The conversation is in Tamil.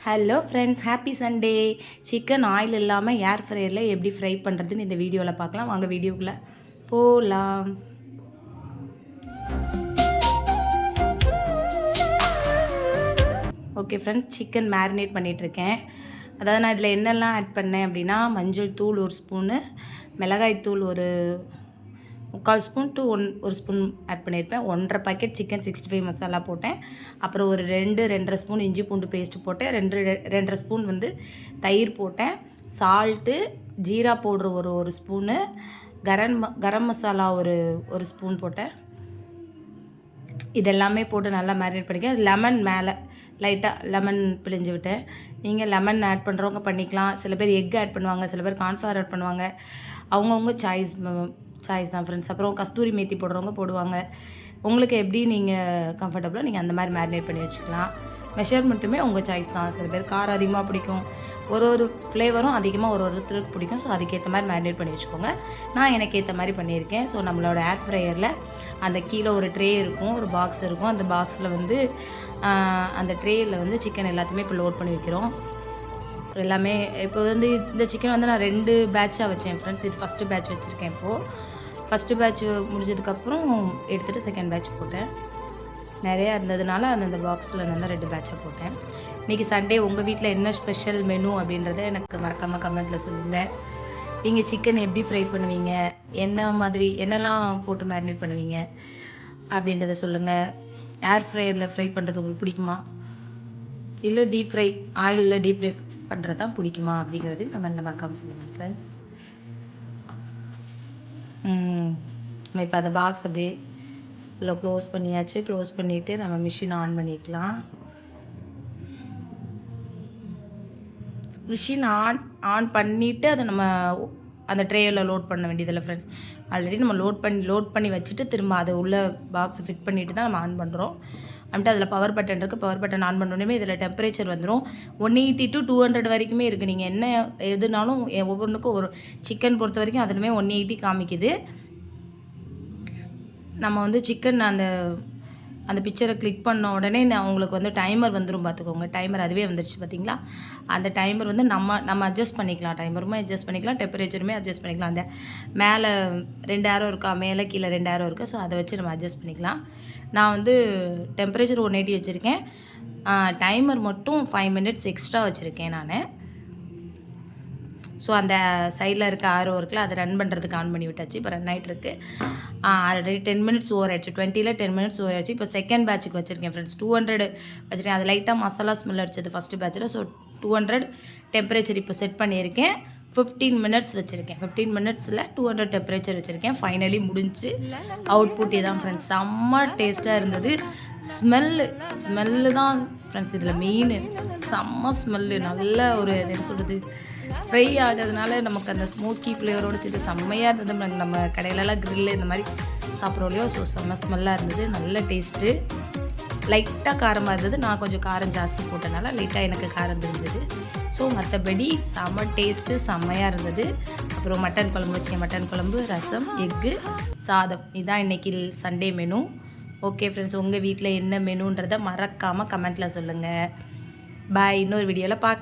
Hello friends, happy Sunday. Chicken oil இல்லாமல் ஏர் ஃப்ரையரில் எப்படி ஃப்ரை பண்ணுறதுன்னு இந்த வீடியோவில் பார்க்கலாம். வாங்க வீடியோக்குள்ளே போகலாம். ஓகே ஃப்ரெண்ட்ஸ், சிக்கன் மேரினேட் பண்ணிகிட்ருக்கேன். அதாவது நான் இதில் என்னெல்லாம் ஆட் பண்ணேன் அப்படின்னா, மஞ்சள் தூள் 1 ஸ்பூனு, மிளகாய் தூள் ஒரு 3/4 ஸ்பூன் டு 1 ஸ்பூன் ஆட் பண்ணியிருப்பேன். 1.5 பாக்கெட் சிக்கன் 65 மசாலா போட்டேன். அப்புறம் ஒரு 2-2.5 ஸ்பூன் இஞ்சி பூண்டு பேஸ்ட்டு போட்டேன். 2-2.5 ஸ்பூன் வந்து தயிர் போட்டேன். சால்ட்டு, ஜீரா பவுட்ரு ஒரு ஸ்பூனு, கரம் மசாலா ஒரு ஸ்பூன் போட்டேன். இதெல்லாமே போட்டு நல்லா மேரினேட் பண்ணிக்க. லெமன் மேலே லைட்டாக லெமன் பிழிஞ்சு விட்டேன். நீங்கள் லெமன் ஆட் பண்ணுறவங்க பண்ணிக்கலாம். சில பேர் எக் ஆட் பண்ணுவாங்க, சில பேர் கார்ன்ஃப்ளவர் ஆட் பண்ணுவாங்க. அவங்கவுங்க சாய்ஸ் தான் ஃப்ரெண்ட்ஸ். அப்புறம் கஸ்தூரி மேத்தி போடுறவங்க போடுவாங்க. உங்களுக்கு எப்படி நீங்கள் கம்ஃபர்டபுளாக நீங்கள் அந்த மாதிரி மேரினேட் பண்ணி வச்சுக்கலாம். மெஷர்மெண்ட்டுமே உங்கள் சாய்ஸ் தான். சில பேர் காரம் அதிகமாக பிடிக்கும், ஒரு ஃப்ளேவரும் அதிகமாக ஒருத்தருக்கு பிடிக்கும். ஸோ அதுக்கேற்ற மாதிரி மேரினேட் பண்ணி வச்சுக்கோங்க. நான் எனக்கு ஏற்ற மாதிரி பண்ணியிருக்கேன். ஸோ நம்மளோட ஏர் ஃப்ரையரில் அந்த கீழே ஒரு ட்ரே இருக்கும், ஒரு பாக்ஸ் இருக்கும். அந்த பாக்ஸில் வந்து அந்த ட்ரேயில் வந்து சிக்கன் எல்லாத்தையுமே இப்போ லோட் பண்ணி வைக்கிறோம். எல்லாமே இப்போ வந்து இந்த சிக்கன் வந்து நான் 2 பேட்சாக வச்சேன் ஃப்ரெண்ட்ஸ். இது ஃபஸ்ட்டு பேட்ச் வச்சுருக்கேன். இப்போது ஃபஸ்ட்டு பேட்ச் முடிஞ்சதுக்கப்புறம் எடுத்துகிட்டு செகண்ட் பேட்ச் போட்டேன். நிறையா இருந்ததுனால அந்த பாக்ஸில் நான் 2 பேட்சாக போட்டேன். இன்றைக்கி சண்டே உங்கள் வீட்டில் என்ன ஸ்பெஷல் மெனு அப்படின்றத எனக்கு மறக்காமல் கமெண்ட்டில் சொல்லுங்கள். நீங்கள் சிக்கன் எப்படி ஃப்ரை பண்ணுவீங்க, என்ன மாதிரி என்னெல்லாம் போட்டு மேரினேட் பண்ணுவீங்க அப்படின்றத சொல்லுங்கள். ஏர் ஃப்ரையரில் ஃப்ரை பண்ணுறது உங்களுக்கு பிடிக்குமா, இல்லை டீப் ஃப்ரை ஆயிலில் டீப் ஃப்ரை பண்ணுறது தான் பிடிக்குமா அப்படிங்கிறது கமெண்ட்டில் மறக்காமல் சொல்லுங்கள் ஃப்ரெண்ட்ஸ். இப்போ அந்த பாக்ஸ் அப்படியே இல்லை க்ளோஸ் பண்ணியாச்சு. க்ளோஸ் பண்ணிவிட்டு நம்ம மிஷின் ஆன் பண்ணிக்கலாம். மிஷின் ஆன் பண்ணிவிட்டு அதை நம்ம அந்த ட்ரேயில் லோட் பண்ண வேண்டியதில்லை ஃப்ரெண்ட்ஸ். ஆல்ரெடி நம்ம லோட் பண்ணி வச்சுட்டு திரும்ப அதை உள்ள பாக்ஸை ஃபிட் பண்ணிவிட்டு தான் நம்ம ஆன் பண்ணுறோம். அப்படின்ட்டு அதில் பவர் பட்டன் இருக்குது. பவர் பட்டன் ஆன் பண்ணோடனே இதில் டெம்பரேச்சர் வந்துடும். 180 to 200 வரைக்குமே இருக்குது. நீங்கள் என்ன எதுனாலும் ஒவ்வொன்றுக்கும் ஒரு சிக்கன் பொறுத்த வரைக்கும் அதுலேயுமே 180 காமிக்குது. நம்ம வந்து சிக்கன் அந்த பிக்சரை கிளிக் பண்ண உடனே உங்களுக்கு வந்து டைமர் வந்துடும். பார்த்துக்கோங்க, டைமர் அதுவே வந்துடுச்சு பார்த்தீங்களா. அந்த டைமர் வந்து நம்ம அட்ஜஸ்ட் பண்ணிக்கலாம். டைமருமே அட்ஜஸ்ட் பண்ணிக்கலாம், டெம்பரேச்சருமே அட்ஜஸ்ட் பண்ணிக்கலாம். அந்த மேலே 2 ஏரோ இருக்கா, மேலே கீழே 2 ஏரோ இருக்குது. ஸோ அதை வச்சு நம்ம அட்ஜஸ்ட் பண்ணிக்கலாம். நான் வந்து டெம்பரேச்சர் 180 வச்சுருக்கேன். டைமர் மட்டும் 5 மினிட்ஸ் எக்ஸ்ட்ரா வச்சுருக்கேன் நான். ஸோ அந்த சைடில் இருக்க ஆரோ இருக்குல்ல, அதை ரன் பண்ணுறதுக்கு ஆன் பண்ணி விட்டாச்சு. இப்போ ரன் ஆகிட்டு இருக்கு. ஆல்ரெடி 10 மினிட்ஸ் ஓவர் ஆயிடுச்சு. 20ல் 10 மினிட்ஸ் ஓவர் ஆயிடுச்சு. இப்போ செகண்ட் பேட்சுக்கு வச்சுருக்கேன் ஃப்ரெண்ட்ஸ். 200 வச்சுருக்கேன். அது லைட்டாக மசாலா ஸ்மெல் அடிச்சது ஃபஸ்ட்டு பேட்சில். ஸோ 200 டெம்பரேச்சர் இப்போ செட் பண்ணியிருக்கேன். 15 மினிட்ஸ் வச்சுருக்கேன். 15 மினிட்ஸில் 200 டெம்பரேச்சர் வச்சுருக்கேன். ஃபைனலி முடிஞ்சு அவுட்புட் இதான் ஃப்ரெண்ட்ஸ். செம்ம டேஸ்ட்டாக இருந்தது. ஸ்மெல்லு தான் ஃப்ரெண்ட்ஸ் இதில் மெயின். செம்ம ஸ்மெல்லு. நல்ல ஒரு என்ன சொல்கிறது, ஃப்ரை ஆகிறதுனால நமக்கு அந்த ஸ்மோக்கி ஃப்ளேவரோடு சேர்த்து செம்மையாக இருந்தது. நம்ம கடையிலலாம் க்ரில்லு இந்த மாதிரி சாப்பிட்றோலையோ, ஸோ செம்ம ஸ்மெல்லாக இருந்தது. நல்ல டேஸ்ட்டு. லைட்டாக காரமாக இருந்தது. நான் கொஞ்சம் காரம் ஜாஸ்தி போட்டனால லைட்டாக எனக்கு காரம் தெரிஞ்சது. ஸோ மற்றபடி செம்ம டேஸ்ட்டு, செம்மையாக இருந்தது. அப்புறம் மட்டன் குழம்பு வச்சேன். மட்டன் குழம்பு, ரசம், எக்கு, சாதம். இதுதான் இன்றைக்கி சண்டே மெனு. ஓகே ஃப்ரெண்ட்ஸ், உங்கள் வீட்டில் என்ன மெனுன்றதை மறக்காமல் கமெண்ட்டில் சொல்லுங்கள். பாய். இன்னொரு வீடியோவில் பார்க்கலாம்.